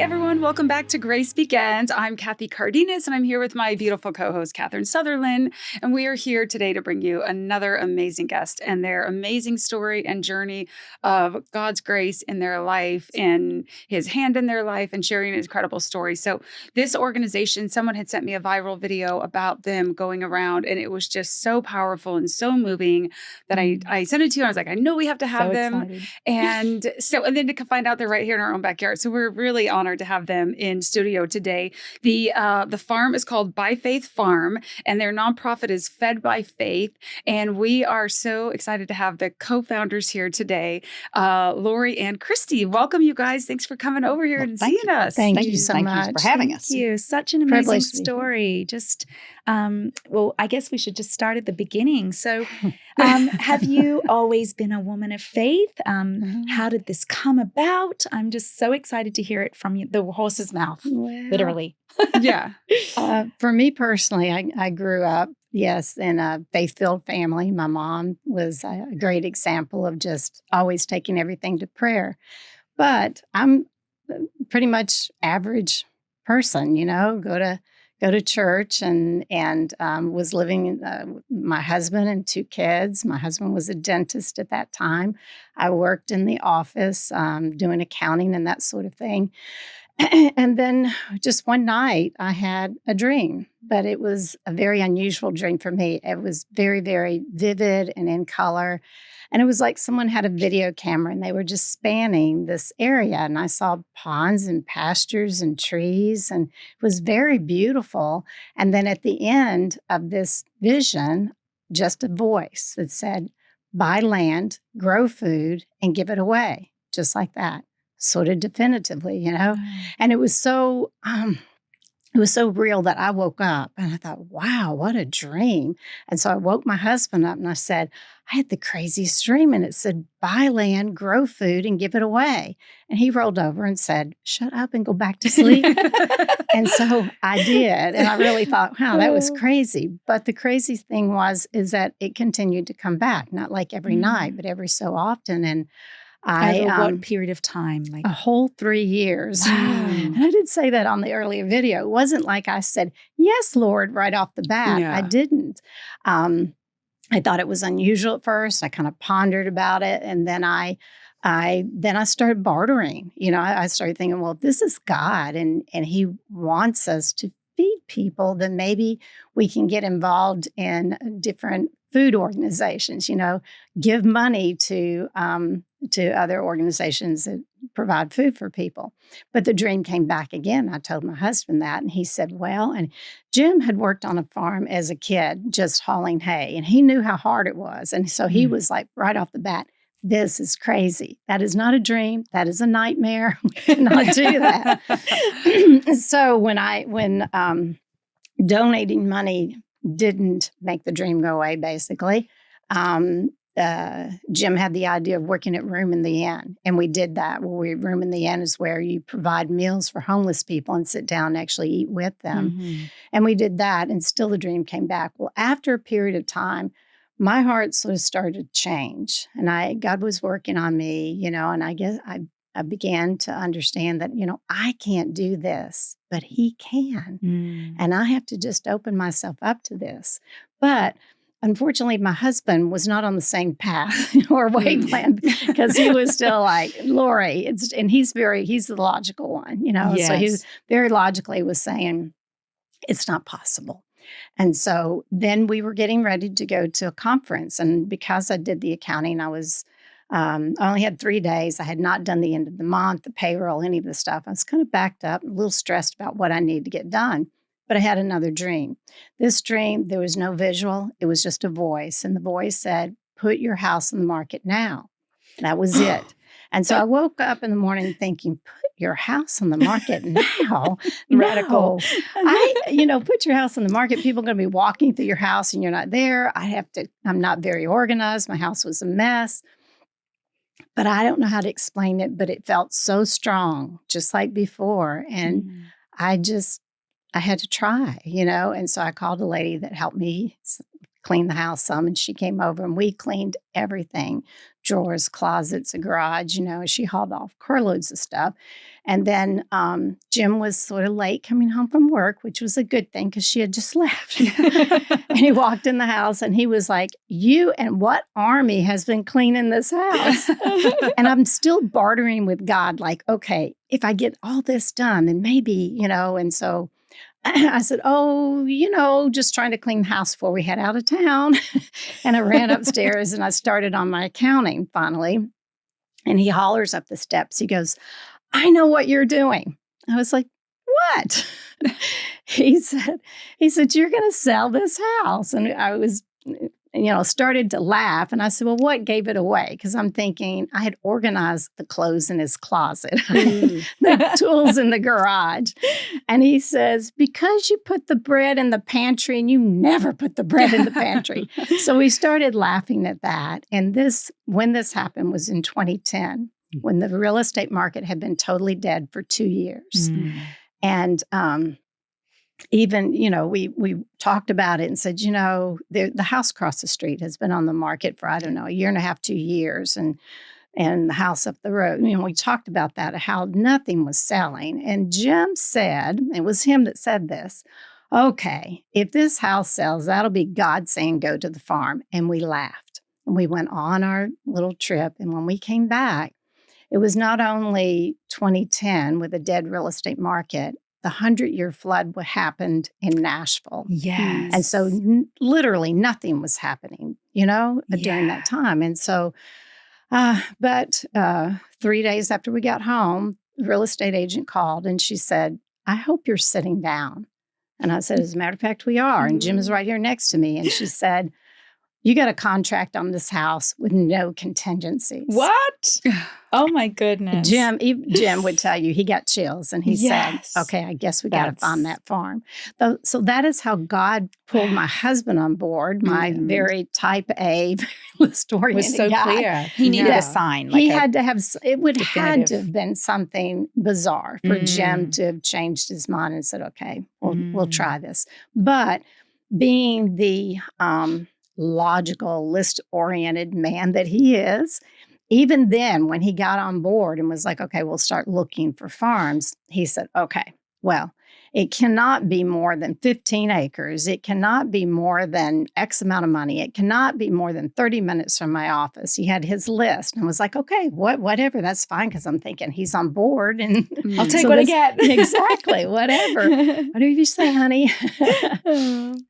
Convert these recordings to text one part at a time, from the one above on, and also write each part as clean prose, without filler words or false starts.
everyone. Welcome back to Grace Begins. I'm Kathy Cardenas, and I'm here with my beautiful co-host, Catherine Sutherland. And we are here today to bring you another amazing guest and their amazing story and journey of God's grace in their life and his hand in their life and sharing an incredible story. So this organization, someone had sent me a viral video about them going around, and it was just so powerful and so moving that I sent it to you. And I was like, I know we have to have them. Excited. And then to find out they're right here in our own backyard. So we're really honored to have them in studio today. The farm is called By Faith Farm, and their nonprofit is Fed by Faith. And we are so excited to have the co-founders here today, Lori and Christy. Welcome, you guys. Thanks for coming over here and seeing us. Thank you so much. Thank you for having us. Thank you. Such an amazing story. Just, well, I guess we should just start at the beginning. So have you always been a woman of faith? How did this come about? I'm just so excited to hear it from you, the horse's mouth, literally. Yeah. For me personally, I grew up, yes, in a faith-filled family. My mom was a great example of just always taking everything to prayer. But I'm pretty much average person, go to church and was living with my husband and 2 kids. My husband was a dentist at that time. I worked in the office doing accounting and that sort of thing. And then just one night I had a dream, but it was a very unusual dream for me. It was very, very vivid and in color. And it was like someone had a video camera and they were just spanning this area. And I saw ponds and pastures and trees, and it was very beautiful. And then at the end of this vision, just a voice that said, buy land, grow food, and give it away, just like that. Sort of definitively, and it was so real that I woke up and I thought, wow, what a dream. And so I woke my husband up and I said, I had the craziest dream, and it said, buy land, grow food, and give it away. And he rolled over and said, shut up and go back to sleep. And so I did. And I really thought, wow, that was crazy. But the crazy thing is that it continued to come back, not like every night, but every so often. And over what period of time? Like a whole 3 years. Wow. And I did say that on the earlier video. It wasn't like I said, yes, Lord, right off the bat. Yeah. I didn't. I thought it was unusual at first. I kind of pondered about it. And then I started bartering. I started thinking, well, if this is God and he wants us to feed people, then maybe we can get involved in different food organizations, give money to other organizations that provide food for people. But the dream came back again. I told my husband that, and he said, well, and Jim had worked on a farm as a kid, just hauling hay, and he knew how hard it was. And so he was like, right off the bat, this is crazy. That is not a dream. That is a nightmare. We cannot do that. So when donating money didn't make the dream go away, basically, Jim had the idea of working at Room in the Inn, and we did that. Room in the Inn is where you provide meals for homeless people and sit down and actually eat with them. Mm-hmm. And we did that, and still the dream came back. Well, after a period of time, my heart sort of started to change, and God was working on me, and I guess I began to understand that, I can't do this, but he can. And I have to just open myself up to this. But unfortunately, my husband was not on the same path or wavelength, because he was still like, Lori, and he's the logical one, Yes. So he very logically was saying, it's not possible. And so then we were getting ready to go to a conference. And because I did the accounting, I only had 3 days. I had not done the end of the month, the payroll, any of the stuff. I was kind of backed up, a little stressed about what I needed to get done. But I had another dream. This dream, there was no visual. It was just a voice. And the voice said, put your house on the market now. That was it. And so I woke up in the morning thinking, put your house on the market now. Radical. Put your house on the market. People are going to be walking through your house and you're not there. I'm not very organized. My house was a mess. But I don't know how to explain it, but it felt so strong, just like before. And I had to try, and so I called a lady that helped me clean the house some, and she came over and we cleaned everything, drawers, closets, a garage, she hauled off carloads of stuff. And then Jim was sort of late coming home from work, which was a good thing because she had just left. And he walked in the house and he was like, you and what army has been cleaning this house? And I'm still bartering with God, like, okay, if I get all this done, then maybe, and so I said, just trying to clean the house before we head out of town. And I ran upstairs and I started on my accounting finally. And he hollers up the steps. He goes, I know what you're doing. I was like, what? He said, you're going to sell this house. And I was, started to laugh. And I said, well, what gave it away? Because I'm thinking I had organized the clothes in his closet, the tools in the garage. And he says, because you put the bread in the pantry and you never put the bread in the pantry. So we started laughing at that. And when this happened was in 2010, when the real estate market had been totally dead for 2 years. And even, we talked about it and said, the house across the street has been on the market for, I don't know, 1.5 years, 2 years. And the house up the road, we talked about that, how nothing was selling. And Jim said, it was him that said this, okay, if this house sells, that'll be God saying, go to the farm. And we laughed. And we went on our little trip. And when we came back, it was not only 2010 with a dead real estate market, the 100-year flood happened in Nashville. Yes. And so literally nothing was happening, during that time. And so, but 3 days after we got home, the real estate agent called and she said, I hope you're sitting down. And I said, as a matter of fact, we are. And Jim is right here next to me. And she said, you got a contract on this house with no contingencies. What? Oh, my goodness. Jim would tell you he got chills and he said, okay, I guess we got to find that farm. So that is how God pulled my husband on board, my very type A, list-oriented was so guy. clear. He needed a sign. He had to have, it would had to have been something bizarre for Jim to have changed his mind and said, okay, we'll try this. But being the logical, list-oriented man that he is, even then, when he got on board and was like, okay, we'll start looking for farms, he said, okay, well, it cannot be more than 15 acres. It cannot be more than X amount of money. It cannot be more than 30 minutes from my office. He had his list and was like, okay, whatever, that's fine, because I'm thinking he's on board. And I'll take what I get. Exactly, whatever. Whatever you say, honey.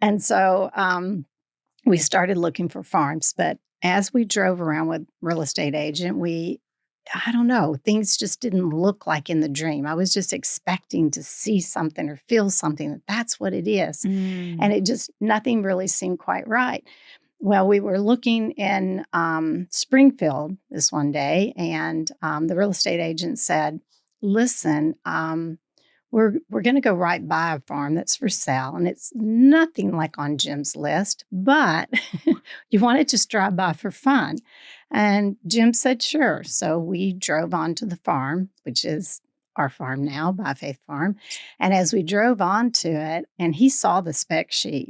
And so we started looking for farms, but as we drove around with real estate agent, I don't know, things just didn't look like in the dream. I was just expecting to see something or feel something that's what it is. And nothing really seemed quite right. Well, we were looking in Springfield this one day, and the real estate agent said, listen, we're going to go right by a farm that's for sale, and it's nothing like on Jim's list, but you want to just drive by for fun. And Jim said, sure. So we drove on to the farm, which is our farm now, By Faith Farm. And as we drove on to it, and he saw the spec sheet,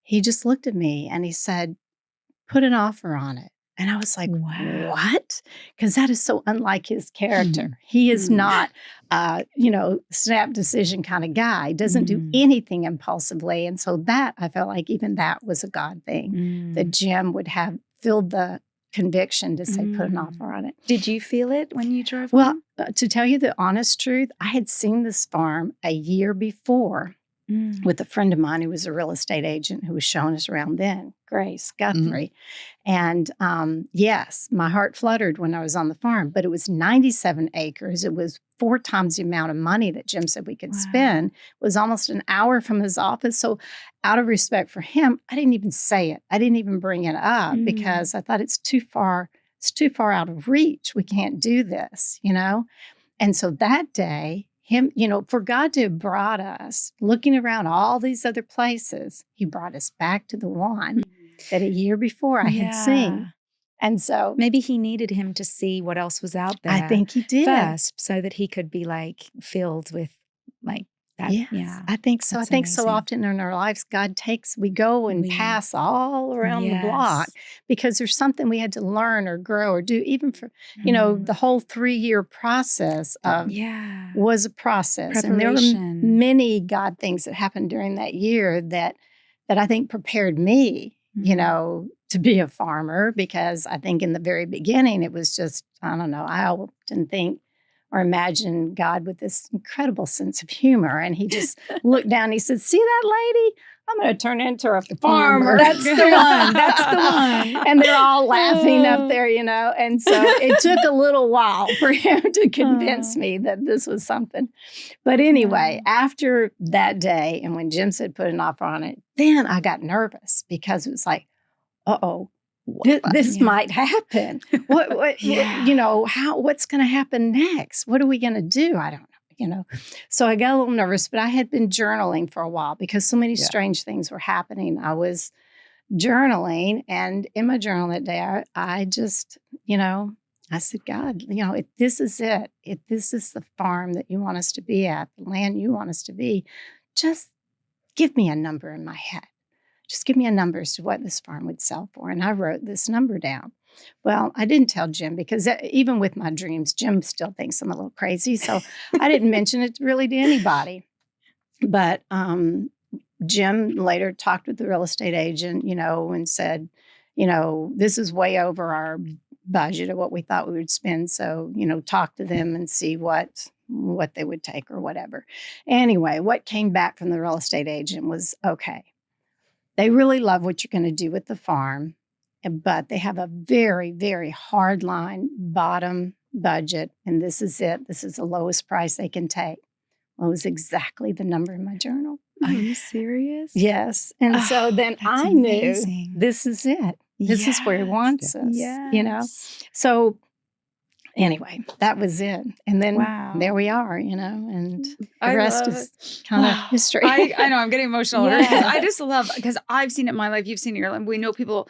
he just looked at me and he said, put an offer on it. And I was like, wow. What? Because that is so unlike his character. He is not, snap decision kind of guy. Doesn't do anything impulsively. And so that, I felt like even that was a God thing, that Jim would have filled the conviction to say, put an offer on it. Did you feel it when you drove on? Well, to tell you the honest truth, I had seen this farm a year before with a friend of mine who was a real estate agent who was showing us around then, Grace Guthrie. And yes, my heart fluttered when I was on the farm, but it was 97 acres. It was 4 times the amount of money that Jim said we could spend. It was almost an hour from his office. So out of respect for him, I didn't even say it. I didn't even bring it up because I thought it's too far out of reach. We can't do this, And so that day, for God to have brought us, looking around all these other places, he brought us back to the one that a year before I had seen. And so maybe he needed him to see what else was out there. I think he did. First, so that he could be filled with That, Yes, I think so. I that's think so amazing. often in our lives, we go and pass all around the block Yes. because there's something we had to learn or grow or do, even for, Mm. the whole 3-year process of Yeah. was a process. And there were Preparation. many God things that happened during that year that I think prepared me, to be a farmer, because I think in the very beginning it was just, I don't know, I often think or imagine God with this incredible sense of humor. And he just looked down and he said, "See that lady? I'm going to turn into a farmer." That's the one. That's the one. And they're all laughing up there, And so it took a little while for him to convince me that this was something. But anyway, after that day, and when Jim said put an offer on it, then I got nervous because it was like, uh-oh, this might happen. What's going to happen next? What are we going to do? I don't know. So I got a little nervous, but I had been journaling for a while because so many strange things were happening. I was journaling, and in my journal that day, I just, I said, "God, if this is it, if this is the farm that you want us to be at, the land you want us to be, just give me a number in my head. Just give me a number as to what this farm would sell for." And I wrote this number down. Well, I didn't tell Jim because even with my dreams, Jim still thinks I'm a little crazy. So I didn't mention it really to anybody. But Jim later talked with the real estate agent, and said, this is way over our budget of what we thought we would spend. So, talk to them and see what they would take or whatever. Anyway, what came back from the real estate agent was, okay, they really love what you're going to do with the farm, but they have a very, very hard line bottom budget, and this is it. This is the lowest price they can take. Well, it was exactly the number in my journal. Are you serious? Yes. And so then I knew this is it. This is where he wants us, So anyway, that was it. And then there we are, and the rest is kind of history. I know, I'm getting emotional. I just love, because I've seen it in my life, you've seen it in your life. We know people,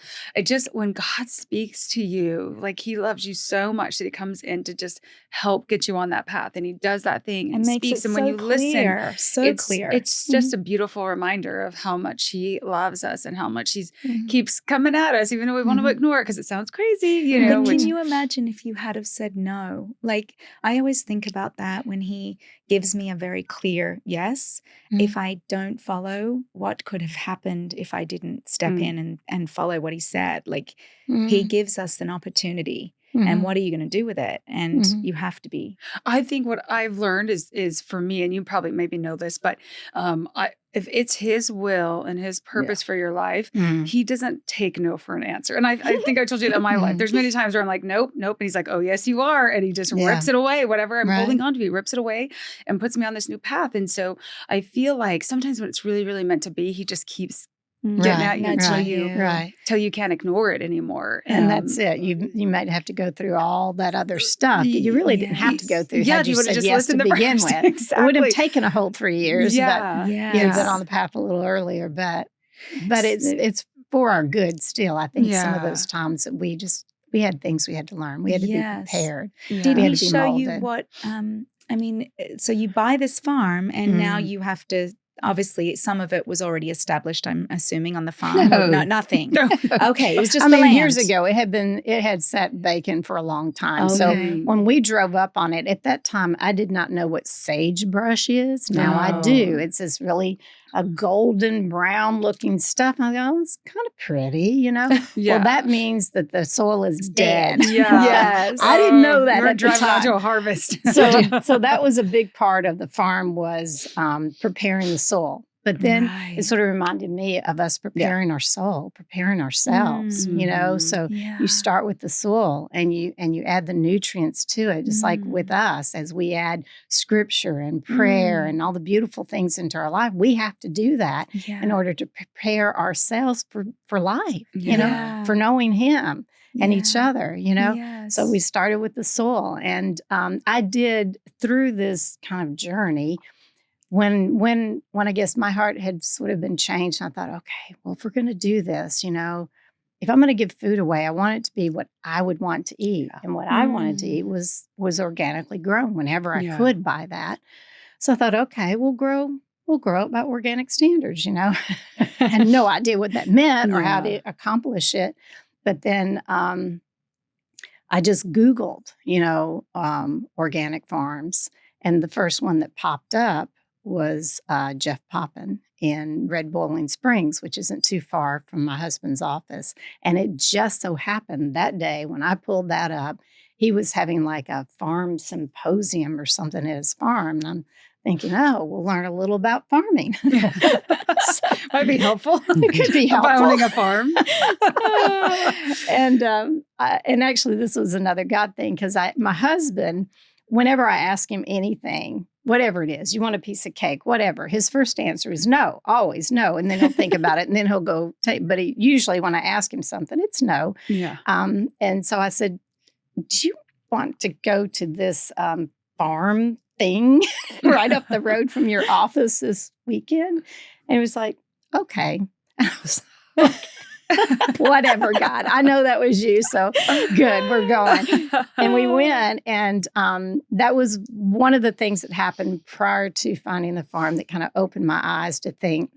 when God speaks to you, like he loves you so much that he comes in to just help get you on that path. And he does that thing and speaks. And when you listen, it's just a beautiful reminder of how much he loves us and how much he keeps coming at us, even though we want to ignore it because it sounds crazy, But can you imagine if you had have said no? Like, I always think about that when he gives me a very clear yes. If I don't follow, what could have happened if I didn't step in and follow what he said? Like, he gives us an opportunity. And what are you going to do with it? And you have to be. I think what I've learned is for me, and you probably maybe know this, but if it's his will and his purpose for your life, he doesn't take no for an answer. And I think I told you that in my life. There's many times where I'm like, nope. And he's like, oh, yes, you are. And he just rips it away. Whatever I'm holding on to, he rips it away and puts me on this new path. And so I feel like sometimes when it's really, really meant to be, he just keeps getting at you until you can't ignore it anymore. And that's it. You might have to go through all that other stuff that you really didn't have to go through. Had you said just yes to begin with. Exactly. It would have taken a whole 3 years. But you'd been on the path a little earlier. But it's for our good still. I think some of those times that we had things we had to learn. We had to be prepared. Did he show you what? So you buy this farm, and now you have to. Obviously, some of it was already established, I'm assuming, on the farm. No, nothing. No. Okay, it was just the land. Years ago, it had sat vacant for a long time. Okay. So when we drove up on it, at that time, I did not know what sagebrush is. Now I do. It's this really a golden brown looking stuff. I go, it's kind of pretty, Well, that means that the soil is dead. Yes. I didn't know that You're at the time. driving out to a harvest. So that was a big part of the farm was preparing the soil. But then it sort of reminded me of us preparing our soul, preparing ourselves, So you start with the soil and you add the nutrients to it, just like with us, as we add scripture and prayer and all the beautiful things into our life. We have to do that in order to prepare ourselves for life, for knowing him and each other, Yes. So we started with the soul. And I did, through this kind of journey, when I guess my heart had sort of been changed, I thought, okay, well, if we're going to do this, if I'm going to give food away, I want it to be what I would want to eat. And what I wanted to eat was organically grown whenever I could buy that. So I thought, okay, we'll grow up by organic standards, I had no idea what that meant or how to accomplish it. But then I just Googled, organic farms. And the first one that popped up was Jeff Poppin in Red Boiling Springs, which isn't too far from my husband's office. And it just so happened that day when I pulled that up, he was having like a farm symposium or something at his farm. And I'm thinking, oh, we'll learn a little about farming. Might be helpful. It could be helpful. About owning a farm. And actually, this was another God thing because my husband, whenever I ask him anything, whatever it is, you want a piece of cake, whatever, his first answer is no, always no. And then he'll think about it and then he'll go take, but usually when I ask him something, it's no. Yeah. And so I said, do you want to go to this farm thing right up the road from your office this weekend? And he was like, okay. And I was like, okay. Whatever, God. I know that was you. So good, we're going. And we went. And that was one of the things that happened prior to finding the farm that kind of opened my eyes to think,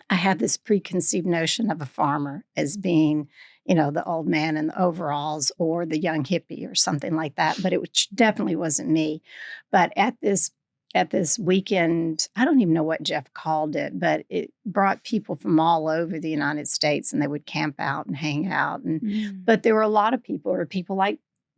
I had this preconceived notion of a farmer as being, the old man in the overalls or the young hippie or something like that. But it definitely wasn't me. But at this weekend, I don't even know what Jeff called it, but it brought people from all over the United States and they would camp out and hang out. But there were a lot of people, or people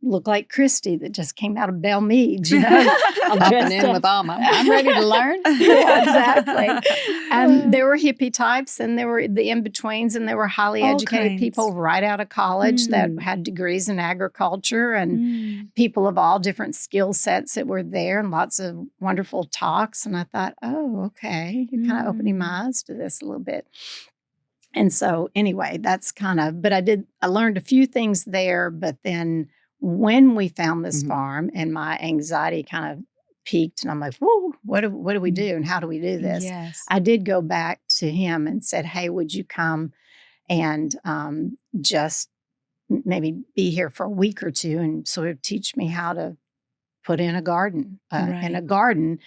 look like Christy that just came out of Belle Meade, I'm jumping in with Alma. I'm ready to learn. Yeah, exactly. And there were hippie types and there were the in-betweens and there were highly educated people right out of college that had degrees in agriculture and people of all different skill sets that were there and lots of wonderful talks. And I thought, oh, okay, you're kind of opening my eyes to this a little bit. And so anyway, that's but I learned a few things there, but then when we found this farm and my anxiety kind of peaked and I'm like, whoa, what do we do and how do we do this? Yes. I did go back to him and said, hey, would you come and just maybe be here for a week or two and sort of teach me how to put in a garden. And a garden,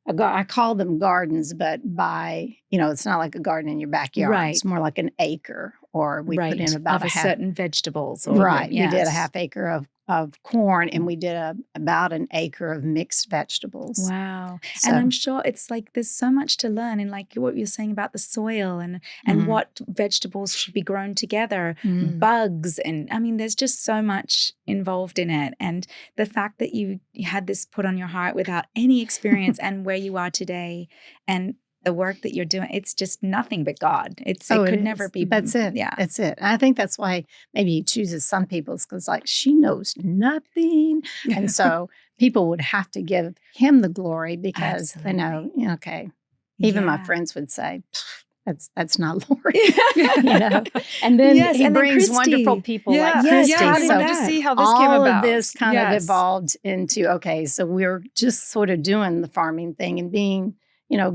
I call them gardens, but it's not like a garden in your backyard. Right. It's more like an acre, or we put in about of certain vegetables. Right. We did a half acre of corn and we did about an acre of mixed vegetables. Wow. So, and I'm sure it's like there's so much to learn in like what you're saying about the soil and what vegetables should be grown together, bugs. And I mean, there's just so much involved in it. And the fact that you had this put on your heart without any experience and where you are today and the work that you're doing, it's just nothing but God. It could never be. That's it. Yeah. That's it. And I think that's why maybe he chooses some people because like she knows nothing. And so people would have to give him the glory because they know, okay. Even my friends would say, that's not Lord. And then he brings wonderful people like Christy. I'd love to see how this came about. All of this kind of evolved into, okay, so we're just sort of doing the farming thing and being,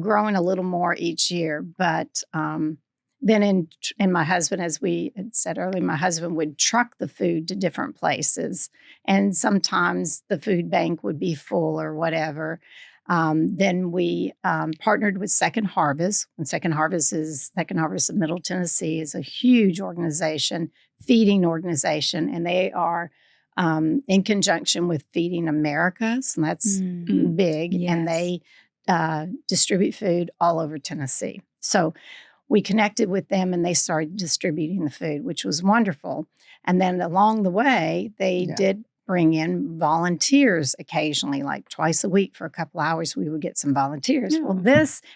growing a little more each year. But then and my husband, as we had said earlier, my husband would truck the food to different places. And sometimes the food bank would be full or whatever. Then we partnered with Second Harvest. And Second Harvest of Middle Tennessee is a huge organization, feeding organization. And they are in conjunction with Feeding Americas. And that's big. Yes. And they distribute food all over Tennessee. So we connected with them and they started distributing the food, which was wonderful. And then along the way, they did bring in volunteers occasionally, like twice a week for a couple hours, we would get some volunteers. Well,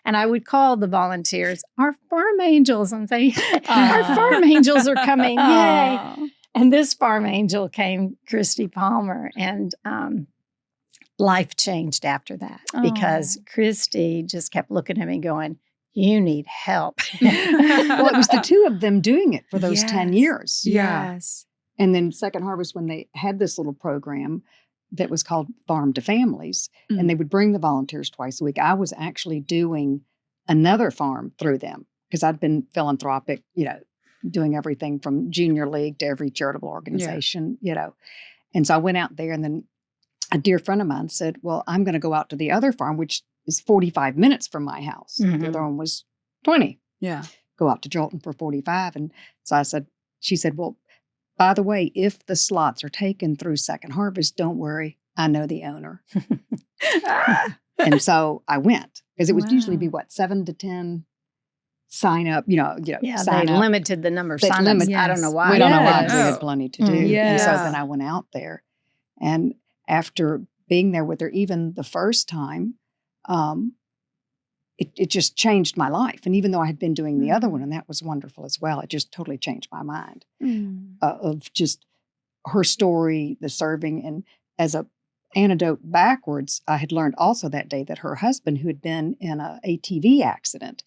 and I would call the volunteers our farm angels and say, our farm angels are coming, yay. And this farm angel came, Christy Palmer, and life changed after that because Christy just kept looking at me going, you need help. Well, it was the two of them doing it for those 10 years. Yes. And then Second Harvest, when they had this little program that was called Farm to Families, and they would bring the volunteers twice a week, I was actually doing another farm through them because I'd been philanthropic, doing everything from junior league to every charitable organization, And so I went out there and then a dear friend of mine said, well, I'm going to go out to the other farm, which is 45 minutes from my house. Mhm. The other one was 20. Yeah. Go out to Jolton for 45. And so she said, well, by the way, if the slots are taken through Second Harvest, don't worry. I know the owner. And so I went because it would usually be 7 to 10 sign up, Yeah, sign they up. limited the number of They sign-ups. limit- I don't know why. We don't know why. Yes. We had plenty to do. And so Yeah. then I went out there. And after being there with her, even the first time, it just changed my life. And even though I had been doing the other one, and that was wonderful as well, it just totally changed my mind of just her story, the serving. And as a anecdote backwards, I had learned also that day that her husband, who had been in a ATV accident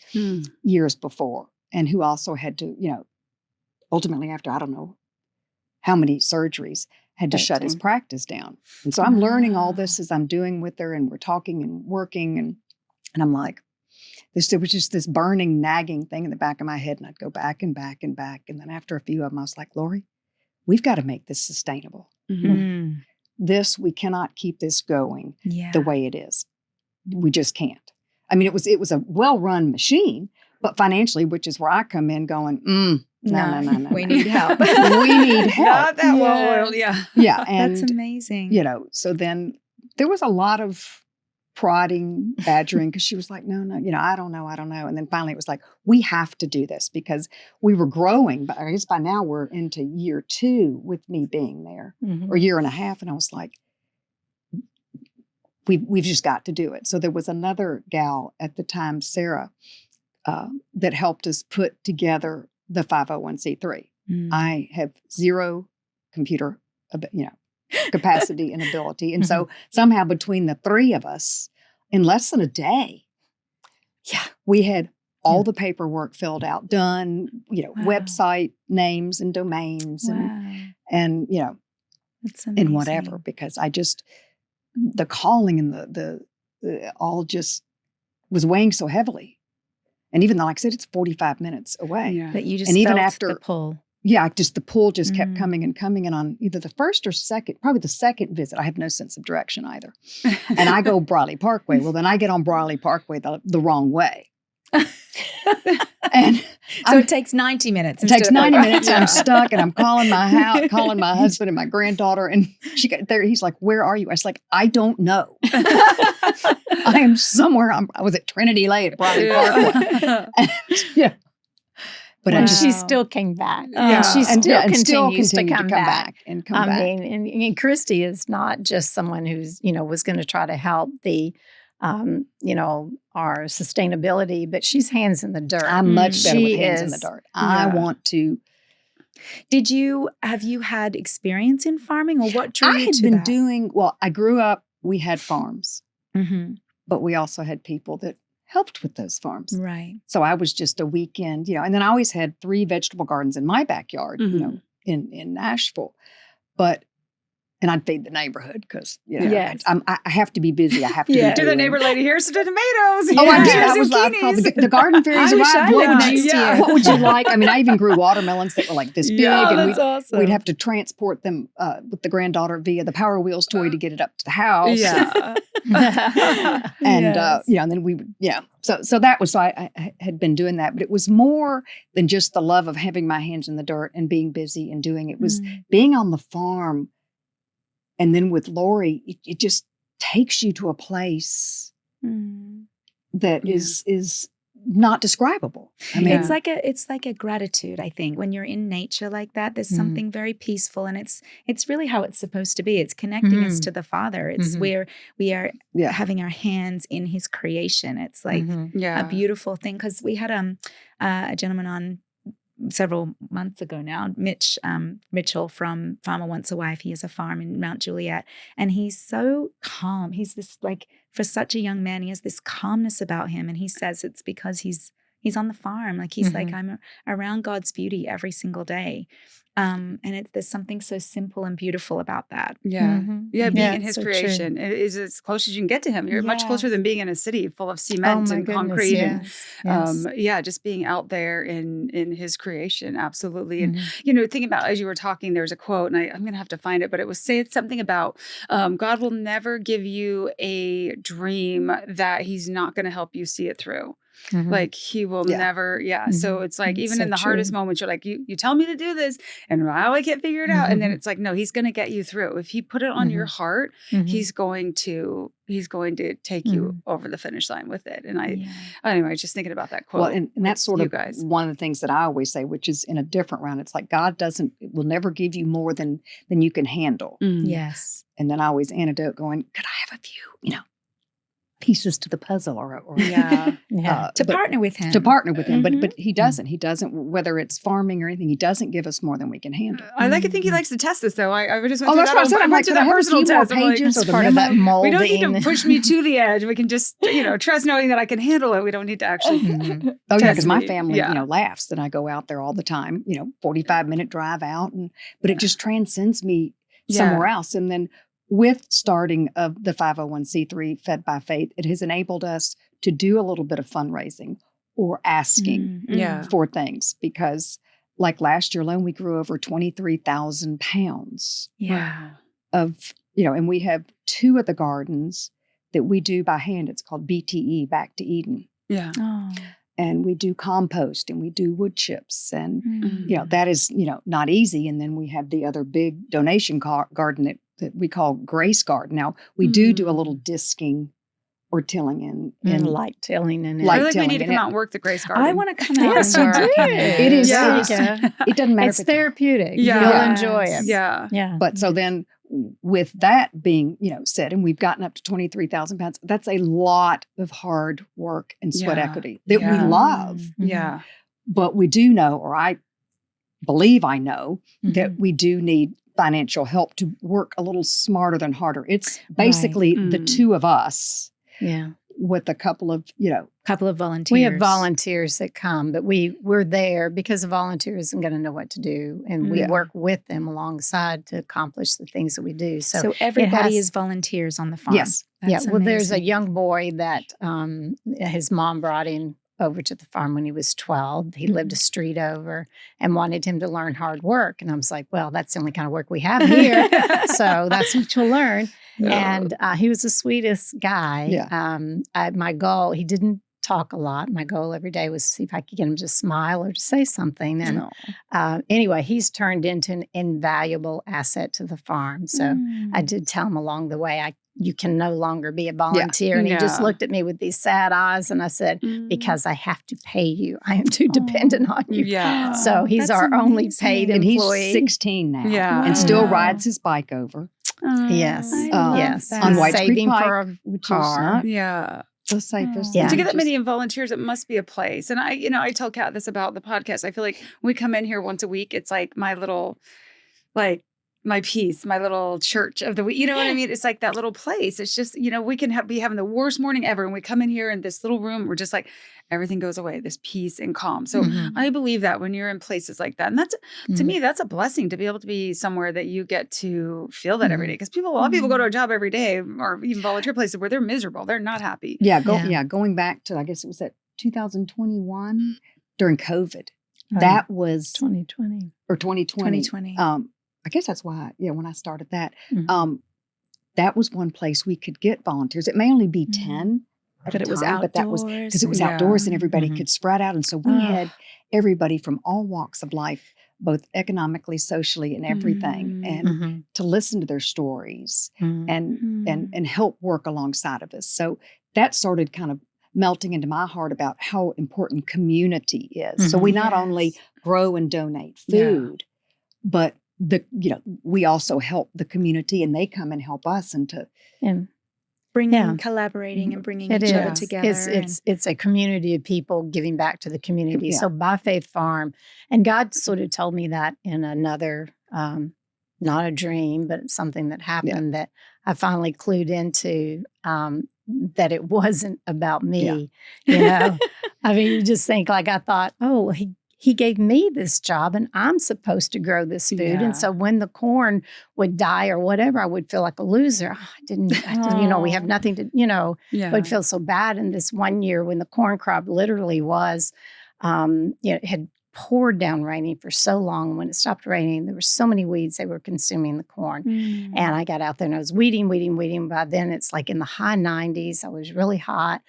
years before, and who also had to, ultimately after, I don't know how many surgeries, had to shut his 13. practice down. And so I'm learning all this as I'm doing with her, and we're talking and working, and I'm like, there was just this burning, nagging thing in the back of my head, and I'd go back and back and back. And then after a few of them, I was like, Lori, we've got to make this sustainable. We cannot keep this going the way it is. We just can't. I mean, it was a well-run machine, but financially, which is where I come in going, no. We need help. We need help. Not that well-oiled. Yeah. Yeah. And, That's amazing. so then there was a lot of prodding, badgering, because she was like, no, I don't know. And then finally it was like, we have to do this because we were growing. But I guess by now we're into year 2 with me being there, or year and a half. And I was like, we've just got to do it. So there was another gal at the time, Sarah, that helped us put together the 501c3. I have zero computer, capacity and ability. And so somehow between the 3 of us, in less than a day, we had all the paperwork filled out, done, website names and domains and That's amazing. and whatever, because I just, the calling and the all just was weighing so heavily. And even though, like I said, it's 45 minutes away. Yeah. That you just And even felt after- the pull. Yeah, the pull just kept coming and coming. And on either the first or second, probably the second visit, I have no sense of direction either. And I go Briley Parkway. Well, then I get on Briley Parkway the wrong way. And So it takes 90 minutes. it takes instead of 90 minutes. Yeah. I'm stuck, and I'm calling my house, calling my husband and my granddaughter. And she got there. He's like, "Where are you?" I was like, "I don't know. I am somewhere. I was at Trinity Lane at Briley Parkway." Yeah. But I And just she still came back. Yeah. And she and still continues to continued come back. and come I back. mean, and Christy is not just someone who's, was going to try to help the, our sustainability, but she's hands in the dirt. I'm much better with She hands in the is- dirt. I Yeah. want to. have you had experience in farming, or what drew I you had to been that? doing, well, I grew up, we had farms, Mm-hmm. but we also had people that helped with those farms. Right. So I was just a weekend, and then I always had 3 vegetable gardens in my backyard, in Nashville. And I'd feed the neighborhood because, Yes. I have to be busy. I have to Yeah. be To the doing. neighbor lady, here's some tomatoes. Oh, I did. Here's I was like, zucchinis. the garden fairies I wish I arrived. What lived would you? next to you. What would you like? I mean, I even grew watermelons that were like this big, Yeah, and that's awesome. we'd have to transport them with the granddaughter via the Power Wheels toy to get it up to the house. Yeah. And Yes. and then we would, so that was, so I had been doing that, but it was more than just the love of having my hands in the dirt and being busy and doing it. It was being on the farm, and then with Lori, it just takes you to a place that is not describable. I mean, It's like a gratitude, I think. When you're in nature like that, there's something very peaceful, and it's really how it's supposed to be. It's connecting us to the Father. It's where we are having our hands in His creation. It's like a beautiful thing, because we had a gentleman on several months ago now, Mitchell from Farmer Wants a Wife. He has a farm in Mount Juliet, and he's so calm. He's this, like, for such a young man, he has this calmness about him, and he says it's because he's on the farm. Like, he's like, I'm around God's beauty every single day. there's something so simple and beautiful about that. Yeah. Yeah, being in his so true. creation is as close as you can get to him. You're much closer than being in a city full of Oh cement my and goodness, concrete yes. and just being out there in his creation. Absolutely. And Mhm. thinking about, as you were talking, there's a quote, and I'm going to have to find it, but it was said something about God will never give you a dream that he's not going to help you see it through. Mhm. Like he will Yeah. never, So it's like, That's even so in the true. hardest moments, you're like, you tell me to do this and now I can't figure it out. And then it's like, no, he's going to get you through. If he put it on your heart, Mhm. he's going to take you over the finish line with it. And anyway, just thinking about that quote. Well, and that's sort you of guys. one of the things that I always say, which is in a different round. It's like God will never give you more than you can handle. Yes. And then I always antidote going, could I have a few, pieces to the puzzle or To partner with him. to partner with him. Mhm. But he doesn't. He doesn't, whether it's farming or anything, he doesn't give us more than we can handle. I think he likes to test us, though. I just went Oh, through that's that. what I said. I I'm went like, to could I that have a personal few more test. I'm like, pages or It's the part of that memo? molding. we don't need to push me to the edge. We can just, trust knowing that I can handle it. We don't need to actually. Mhm. Oh, yeah, test because my me. family, Yeah. laughs that I go out there all the time, 45-minute drive out. But it just transcends me somewhere else. And then with starting of the 501c3 Fed by Faith, it has enabled us to do a little bit of fundraising or asking for things. Because like last year alone, we grew over 23,000 pounds Yeah. of, and we have 2 of the gardens that we do by hand. It's called BTE, Back to Eden. Yeah. Oh. And we do compost and we do wood chips. And, Mm. that is, not easy. And then we have the other big donation garden that we call Grace Garden. Now, we do a little disking or tilling in Light tilling and I feel like we tilling need to in come it. out and work the Grace Garden. I want to come out Yes, and you work do. in it. It is. Yeah. There you go. It doesn't matter It's if it's therapeutic. Yeah. You'll Yes. enjoy it. Yeah. Yeah. But so then with that being, said, and we've gotten up to 23,000 pounds, that's a lot of hard work and sweat Yeah. equity that we Yeah. love. Mhm. Yeah. But we do know, or I believe I know, that Mhm. we do need financial help to work a little smarter than harder. It's basically the Mm. 2 of us Yeah. with a couple of, Couple of volunteers. We have volunteers that come, but we're there because a volunteer isn't going to know what to do. And we Yeah. work with them alongside to accomplish the things that we do. So everybody has- is volunteers on the farm. Yes. That's Well, there's a amazing. young boy that his mom brought him over to the farm when he was 12. He lived a street over and wanted him to learn hard work. And I was like, well, that's the only kind of work we have here. So that's what you'll learn. Yeah. And he was the sweetest guy. Yeah. My goal, he didn't talk a lot. My goal every day was to see if I could get him to smile or to say something. And anyway, he's turned into an invaluable asset to the farm. So I did tell him along the way, you can no longer be a volunteer. And he just Yeah. looked at me with these sad eyes. And I said, because I have to pay you. I am too dependent on you. Yeah. So he's That's our only amazing. paid And he's employee. 16 now. Yeah. And still Wow. rides his bike over. Yes. I love Yes. that. On White Saving Creek Pike, for a which is car. not Yeah. the safest. Yeah. To get that Just- many volunteers, it must be a place. And I tell Kat this about the podcast. I feel like when we come in here once a week, it's like my little, my piece, my little church of the week. You know what I mean? It's like that little place. It's just, we can be having the worst morning ever. And we come in here in this little room, we're just like, everything goes away, this peace and calm. So Mhm. I believe that when you're in places like that, and that's, to me, that's a blessing to be able to be somewhere that you get to feel that every day. Because a lot of people go to a job every day or even volunteer places where they're miserable. They're not happy. Going back to, I guess it was at 2021 during COVID. Right. That was 2020. or 2020. 2020. I guess that's why, when I started that, Mhm. that was one place we could get volunteers. It may only be 10 at But a it was time, outdoors. but that was because it was Yeah. outdoors and everybody Mhm. could spread out. And so we had everybody from all walks of life, both economically, socially, and everything, and Mhm. to listen to their stories Mhm. and help work alongside of us. So that started kind of melting into my heart about how important community is. So we not only grow and donate food, but we also help the community and they come and help us and Bringing, collaborating, and bringing It each other is. together. It's a community of people giving back to the community. Yeah. So By Faith Farm, and God sort of told me that in another, not a dream, but something that happened that I finally clued into, that it wasn't about me. I mean, you just think I thought, he gave me this job and I'm supposed to grow this food. Yeah. And so when the corn would die or whatever, I would feel like a loser. Oh, I didn't, we have nothing to, I would feel so bad. And this one year when the corn crop literally was, it had poured down raining for so long. When it stopped raining, there were so many weeds, they were consuming the corn. And I got out there and I was weeding. By then it's like in the high 90s. I was really hot.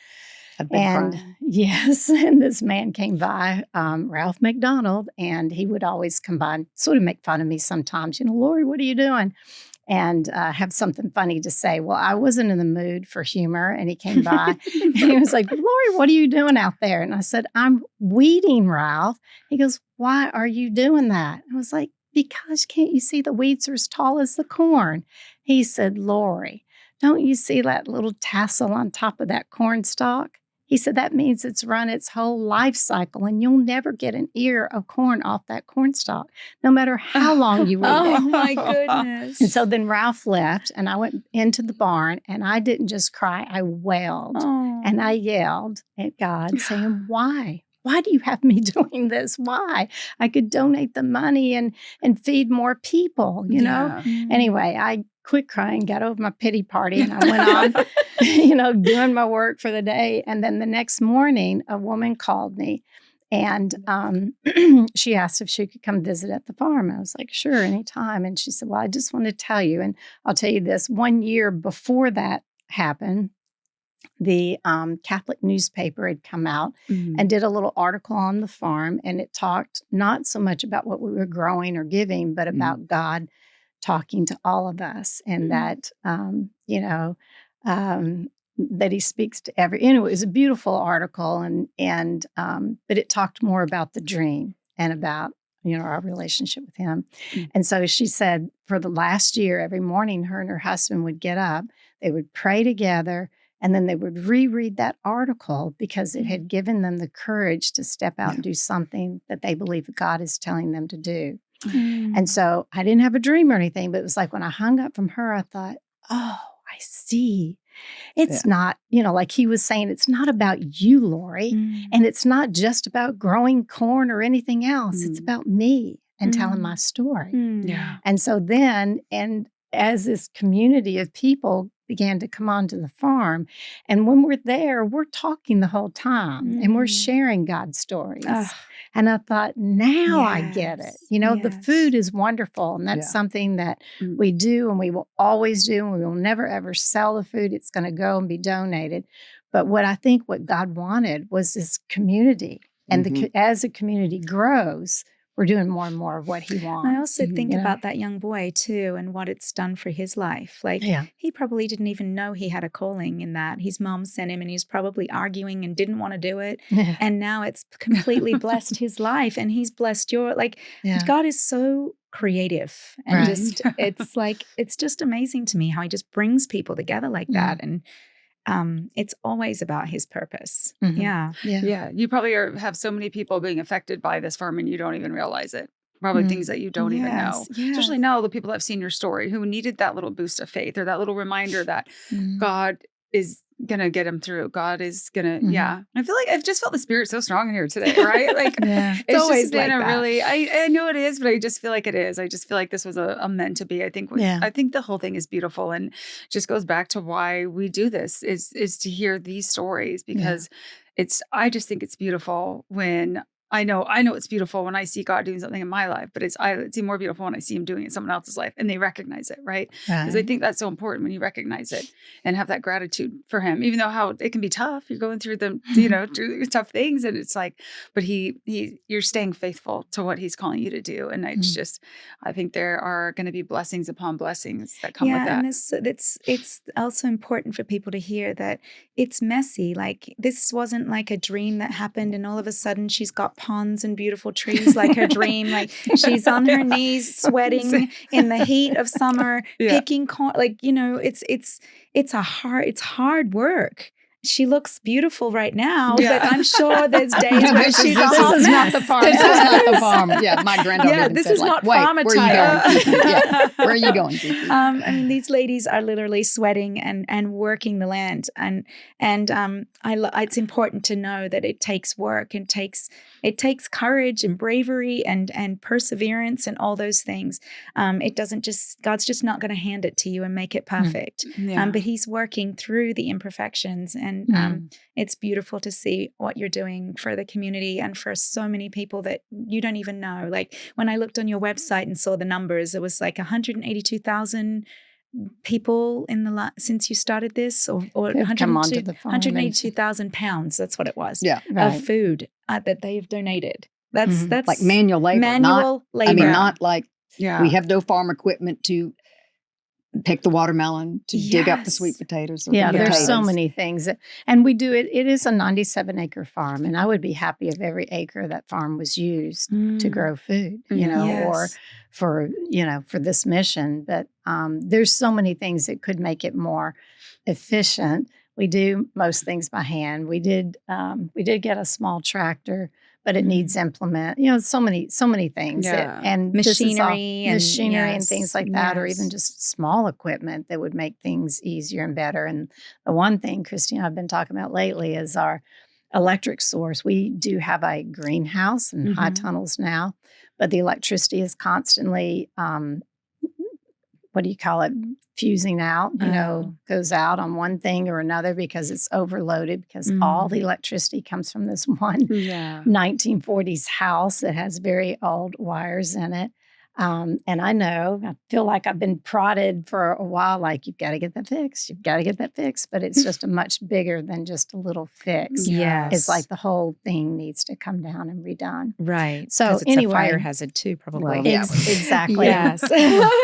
And yes, and this man came by, Ralph McDonald, and he would always come by and sort of make fun of me sometimes. Lori, what are you doing? And have something funny to say. Well, I wasn't in the mood for humor, and he came by and he was like, Lori, what are you doing out there? And I said, I'm weeding, Ralph. He goes, why are you doing that? I was like, because can't you see the weeds are as tall as the corn? He said, Lori, don't you see that little tassel on top of that corn stalk? He said, that means it's run its whole life cycle and you'll never get an ear of corn off that corn stalk, no matter how long you weed it. Oh, my goodness. And so then Ralph left and I went into the barn and I didn't just cry, I wailed and I yelled at God saying, why? Why do you have me doing this? Why? I could donate the money and feed more people, know? Anyway, I quit crying, got over my pity party, and I went on, doing my work for the day. And then the next morning, a woman called me and she asked if she could come visit at the farm. I was like, sure, anytime. And she said, well, I just want to tell you, and I'll tell you this, 1 year before that happened, the Catholic newspaper had come out and did a little article on the farm, and it talked not so much about what we were growing or giving, but about God talking to all of us, and that, that he speaks to every, it was a beautiful article, but it talked more about the dream and about, our relationship with him. And so she said for the last year, every morning, her and her husband would get up, they would pray together, and then they would reread that article because it had given them the courage to step out and do something that they believe God is telling them to do. And so I didn't have a dream or anything, but it was like when I hung up from her, I thought, oh, I see. It's not, like he was saying, it's not about you, Lori. And it's not just about growing corn or anything else. It's about me and telling my story. Yeah. And so then, and as this community of people began to come onto the farm, and when we're there, we're talking the whole time and we're sharing God's stories. And I thought, now I get it. The food is wonderful. And that's something that we do and we will always do. And we will never, ever sell the food. It's going to go and be donated. But what God wanted was this community. And as the community grows, we're doing more and more of what he wants. I also think about that young boy too and what it's done for his life. Like he probably didn't even know he had a calling in that. His mom sent him and he was probably arguing and didn't want to do it. And now it's completely blessed his life and he's blessed God is so creative and it's just amazing to me how he just brings people together like that. And it's always about his purpose. Yeah. You probably have so many people being affected by this farm and you don't even realize it. Probably things that you don't even know. Especially now, the people that have seen your story who needed that little boost of faith or that little reminder that God is going to get him through. God is going to, I feel like I've just felt the spirit so strong in here today, right? Like it's always just been like really, I know it is, but I just feel like it is. I just feel like this was a meant to be. I think the whole thing is beautiful and just goes back to why we do this is to hear these stories because I just think it's beautiful when I know it's beautiful when I see God doing something in my life, but it's even more beautiful when I see him doing it in someone else's life and they recognize it, right? Because I think that's so important when you recognize it and have that gratitude for him, even though how it can be tough. You're going through through tough things and it's like, but you're staying faithful to what he's calling you to do. And it's just, I think there are going to be blessings upon blessings that come with that. And it's also important for people to hear that it's messy. Like this wasn't like a dream that happened and all of a sudden she's got ponds and beautiful trees like her dream. Like she's on her knees sweating in the heat of summer, picking corn. Like, it's hard work. she looks beautiful right now, Yeah. but I'm sure there's days where This she's is a hot not the mess. farm. This is not the farm. Yeah, my granddaughter Yeah, even this said, is like, not wait, farm where are you attire. going, Kiki? Yeah, where are you going, Kiki? I mean, these ladies are literally sweating and working the land, and it's important to know that it takes work and it takes courage and bravery and perseverance and all those things. It doesn't God's just not going to hand it to you and make it perfect. Yeah. But He's working through the imperfections, and it's beautiful to see what you're doing for the community and for so many people that you don't even know. Like when I looked on your website and saw the numbers, it was like 182,000 people since you started this, or Who've come onto the farm. 182,000 pounds. That's what it was. Yeah. Right. Of food that they've donated. That's Like manual labor. manual labor. I mean, not like Yeah. we have no farm equipment to pick the watermelon, to dig up the Yes. sweet potatoes. Or Yeah, the there's so potatoes. many things. And we do it. It is a 97-acre farm. And I would be happy if every acre of that farm was used to grow food, you know, or Yes. for, you know, for this mission. But there's so many things that could make it more efficient. We do most things by hand. We did get a small tractor, but it needs implement. You know, so many things. Yeah. And this is all Machinery and machinery and things like that, or even yes. just small equipment that would make things easier and better. And the one thing, Christy and I have been talking about lately is our electric source. We do have a greenhouse and high tunnels now, but the electricity is constantly what do you call it, fusing out, you know, goes out on one thing or another because it's overloaded, because all the electricity comes from this one 1940s house that has very old wires in it. And I feel like I've been prodded for a while, like, you've got to get that fixed. You've got to get that fixed. But it's just a much bigger than just a little fix. Yes. It's like the whole thing needs to come down and redone. Right. So 'Cause it's anyway, a fire hazard too, probably. Well, yeah. Exactly. Yes.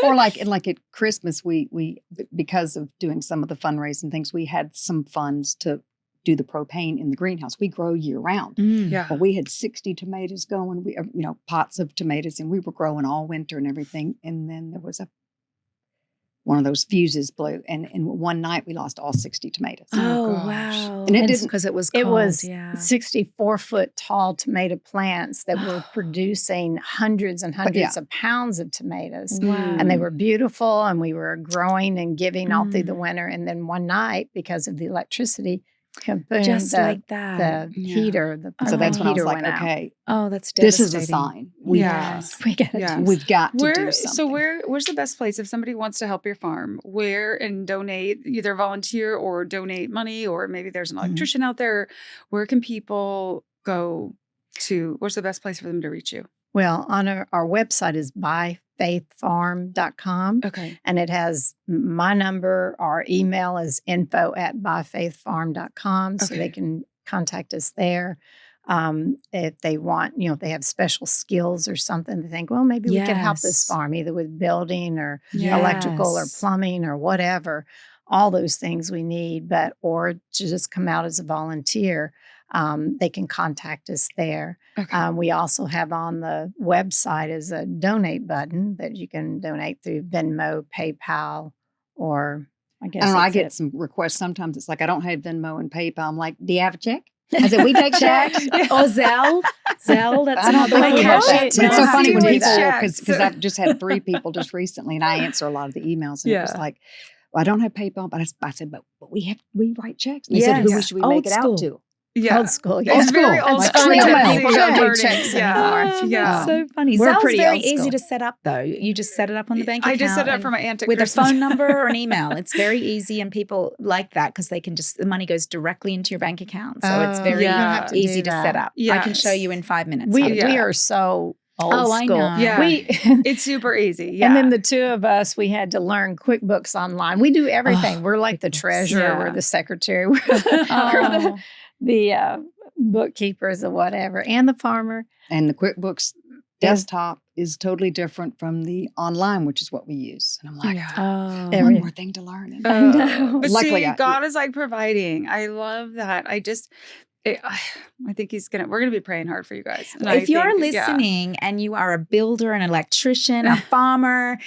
Or like at Christmas, we because of doing some of the fundraising things, we had some funds to do the propane in the greenhouse. We grow year round. Yeah. Well, we had 60 tomatoes going, pots of tomatoes, and we were growing all winter and everything. And then there was one of those fuses blew, and in one night we lost all 60 tomatoes. Oh, gosh. wow. And it didn't- because it was cold. It was yeah. 64-foot tall tomato plants that were producing hundreds and hundreds of pounds of tomatoes. Wow. And they were beautiful, and we were growing and giving all through the winter. And then one night, because of the electricity, kaboom, Just the, like that. the heater, the So that's when I was heater like, went out. okay, Oh, that's this devastating. is a sign. Yes. We got to Yeah. do We've got to do something. So where's the best place if somebody wants to help your farm? Where and donate, either volunteer or donate money, or maybe there's an electrician out there. Where can people go to? Where's the best place for them to reach you? Well, on our website is byfaithfarm.com. Okay. And it has my number. Our email is info@byfaithfarm.com. So Okay. they can contact us there. If they want, if they have special skills or something, they think, well, maybe we can help this Yes. farm either with building or Yes. electrical or plumbing or whatever, all those things we need, or to just come out as a volunteer, they can contact us there. Okay. We also have on the website is a donate button that you can donate through Venmo, PayPal, or I guess I don't know. I that's get it. some requests sometimes. It's like, I don't have Venmo and PayPal. I'm like, do you have a check? I said, we take checks. Or Zelle. Zelle, that's I don't another think way we to have help that. it. But it's so No, funny when do people, that. because I've just had 3 people just recently, and I answer a lot of the emails, and it was Yeah. like, well, I don't have PayPal, but I said, but we write checks. And they said, who Yes. should we Old make it school. out to? Yeah. Old school. It's Yeah. very school. old Like, school. funny Gen that Z people are don't do learning. checks Yeah. anymore. Yeah. That's so funny. We're Zelle's pretty very old easy school. to set up, though. You just set it up on the bank I account. just set it up and for my aunt at with Christmas. a phone number or an email. It's very easy, and people like that because they can the money goes directly into your bank account. So it's Oh, very you don't have to easy do to that. set up. I can show Yes. you in 5 minutes. We how to do Yeah. we it. are so old Oh, I school. know. Yeah. We It's super easy. Yeah. And then the two of us, we had to learn QuickBooks online. We do everything. Oh, We're like the QuickBooks. treasurer, Yeah. we're the secretary, we're the, the bookkeepers or whatever, and the farmer. And the QuickBooks desktop is totally different from the online, which is what we use. And I'm like, Yeah. Oh. Every- one more thing to learn. And I know. But Luckily, see, God is like providing. I love that. I think we're gonna be praying hard for you guys. And If you're listening and you are a builder, an electrician, a farmer,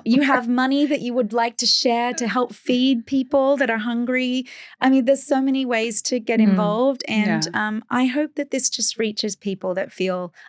you have money that you would like to share to help feed people that are hungry. I mean, there's so many ways to get involved. And I hope that this just reaches people that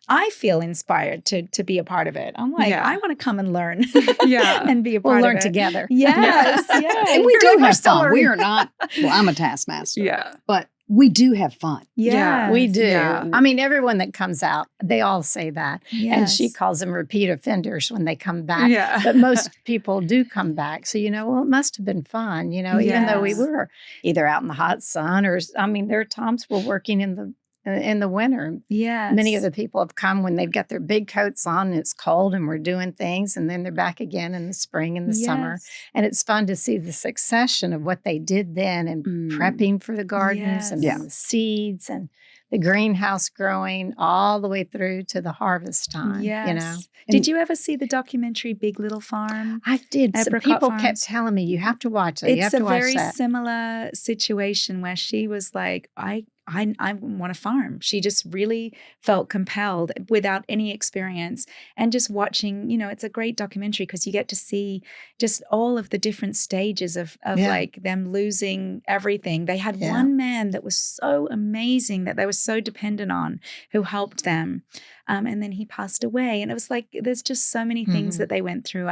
I feel inspired to be a part of it. I'm like, I want to come and learn and be a part of it. We'll learn together. Yes, yes. And we do have fun. We are not, I'm a taskmaster. Yeah. But we do have fun. Yeah, we do. Yeah. I mean, everyone that comes out, they all say that. Yes. And she calls them repeat offenders when they come back. Yeah. But most people do come back. So, well, it must have been fun, even though we were either out in the hot sun or, there are times we're working in the winter. Yes. Many of the people have come when they've got their big coats on and it's cold and we're doing things, and then they're back again in the spring and the summer. And it's fun to see the succession of what they did then and prepping for the gardens and the seeds and the greenhouse growing all the way through to the harvest time. Yes. Did you ever see the documentary Big Little Farm? I did. So people Farms? kept telling me, you have to watch it. It's a very similar situation where she was like, I want to farm. She just really felt compelled without any experience. And just watching, it's a great documentary because you get to see just all of the different stages of like them losing everything. They had one man that was so amazing that they were so dependent on who helped them. And then he passed away. And it was like, there's just so many things that they went through.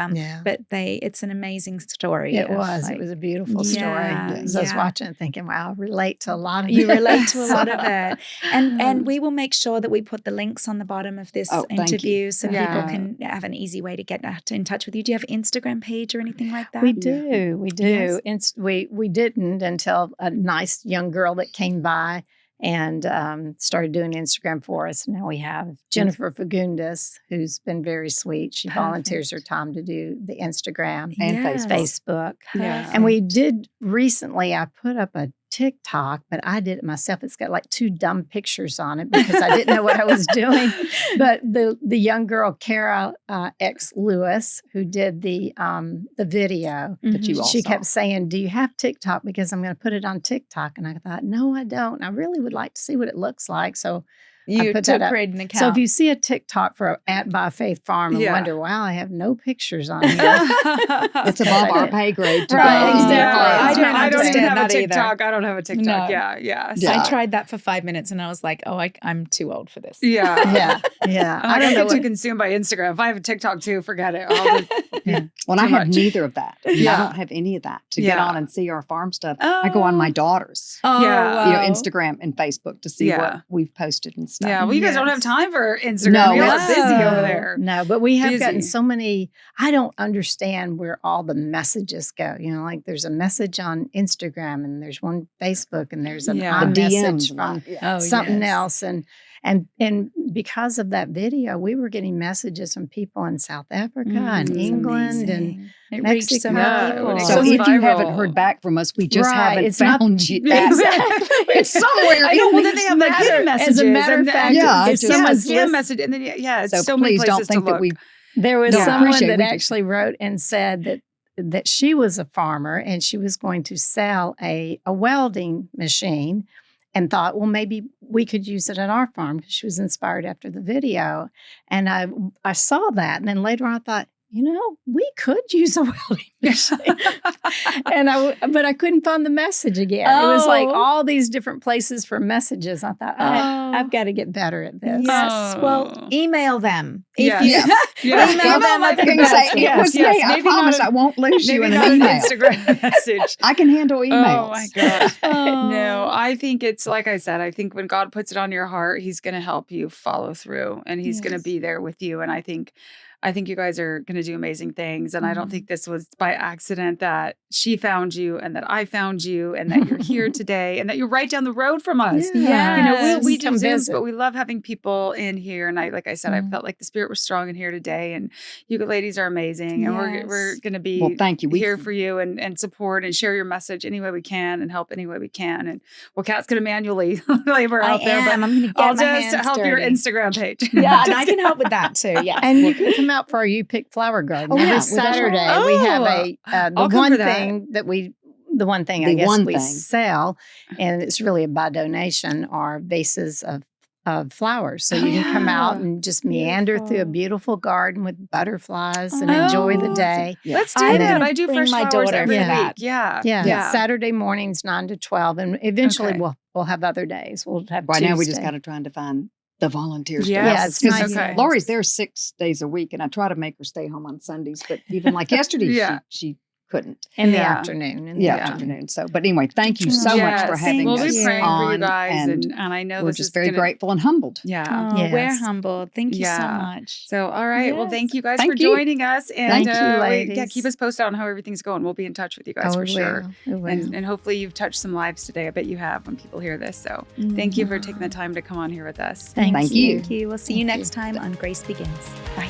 But it's an amazing story. It was a beautiful story. I was watching it thinking, wow, I relate to a lot of it. You relate to a lot of it. And we will make sure that we put the links on the bottom of this interview so people can have an easy way to get in touch with you. Do you have an Instagram page or anything like that? We do. We do. Yes. We didn't until a nice young girl that came by and started doing Instagram for us. Now we have Jennifer Fagundes, who's been very sweet. She volunteers her time to do the Instagram and Facebook. Yeah. And we did recently, I put up a TikTok, but I did it myself. It's got like 2 dumb pictures on it because I didn't know what I was doing. But the young girl, Kara X Lewis, who did the video, that you all she saw. kept saying, "Do you have TikTok? Because I'm going to put it on TikTok." And I thought, no, I don't. I really would like to see what it looks like. So you put took that up. create an account. So if you see a TikTok for by Faith Farm and wonder, wow, I have no pictures on here. It's above our pay grade. Right, exactly. I don't even have a that either. TikTok. I don't have a TikTok. No. Yeah. I tried that for 5 minutes and I was like, I'm too old for this. Yeah. I I don't know get too consumed by Instagram. If I have a TikTok too, forget it. Well, I have much. neither of that. Yeah. I don't have any of that to get on and see our farm stuff. I go on my daughter's, wow. Instagram and Facebook to see what we've posted and stuff. Yeah. Well, you guys don't have time for Instagram. No, You're all it's- busy over there. No, but we have gotten Busy. so many. I don't understand where all the messages go. Like there's a message on Instagram and there's one Facebook and there's an Yeah. The iMessage DMs. from something else. And because of that video, we were getting messages from people in South Africa and It's England amazing. and It reached so many Mexico. people. It So goes if you viral. haven't heard back from us, we just Right, haven't it's not- found you. Exactly. It's somewhere. I know. Well, then they have like hidden messages. As a matter of and fact, Yeah, if it's just- someone's scam list- message, and then it's So many please places don't think to that look. we. there was Yeah. someone Appreciate that we actually wrote and said that she was a farmer and she was going to sell a welding machine and thought, well, maybe we could use it at our farm because she was inspired after the video. And I saw that. And then later on I thought, we could use a welding machine. But I couldn't find the message again. It was like all these different places for messages. I thought, I've got to get better at this. Yes. Well, email them. If Yes. you Yeah. email them, I that's the was gonna best. say, it was Yes. me. I Maybe promise not I won't lose you Maybe in not an an email. Instagram message. I can handle emails. Oh my gosh. Oh. No, I think it's like I said, I think when God puts it on your heart, he's going to help you follow through and he's going to be there with you. And I think you guys are going to do amazing things. And I don't think this was by accident that she found you and that I found you and that you're here today and that you're right down the road from us. Yeah. We do Come Zooms, visit. but we love having people in here. And like I said, I felt like the spirit was strong in here today. And you ladies are amazing. And we're going to be Well, thank you. here for you and support and share your message any way we can and help any way we can. And Kat's going to manually labor out there. But I'm going to get I'll my just hands help your dirty. Instagram page. Yeah, and I can help with that too. Yeah. And you can come out for our You Pick Flower Garden. Oh, Every yeah, with us. Saturday we have the I'll come one for that. thing that we the one thing I guess we sell, and it's really by donation, are vases of flowers. So you can come out and just meander through a beautiful garden with butterflies and enjoy the day. Let's do that. I do fresh my flowers daughter every for week. that. Yeah. Saturday mornings 9 to 12, and eventually we'll have other days. We'll have right Tuesday. now we just got to try to find the volunteers. Yeah, it's nice. Okay. Lori's there 6 days a week, and I try to make her stay home on Sundays, but even like yesterday, she couldn't. In the afternoon. Afternoon. So, but anyway, thank you so much for having us. We'll be praying for you on, guys, and I know we're this just is very grateful and humbled. Yeah. Oh, we're humbled. Thank you so much. So, all right. Well, thank you guys Thank for you. joining us. And Thank you, ladies. keep us posted on how everything's going. We'll be in touch with you guys for sure. And hopefully you've touched some lives today. I bet you have when people hear this. So thank you for taking the time to come on here with us. Thank you. Thank you. We'll see you next time on Grace Begins. Bye.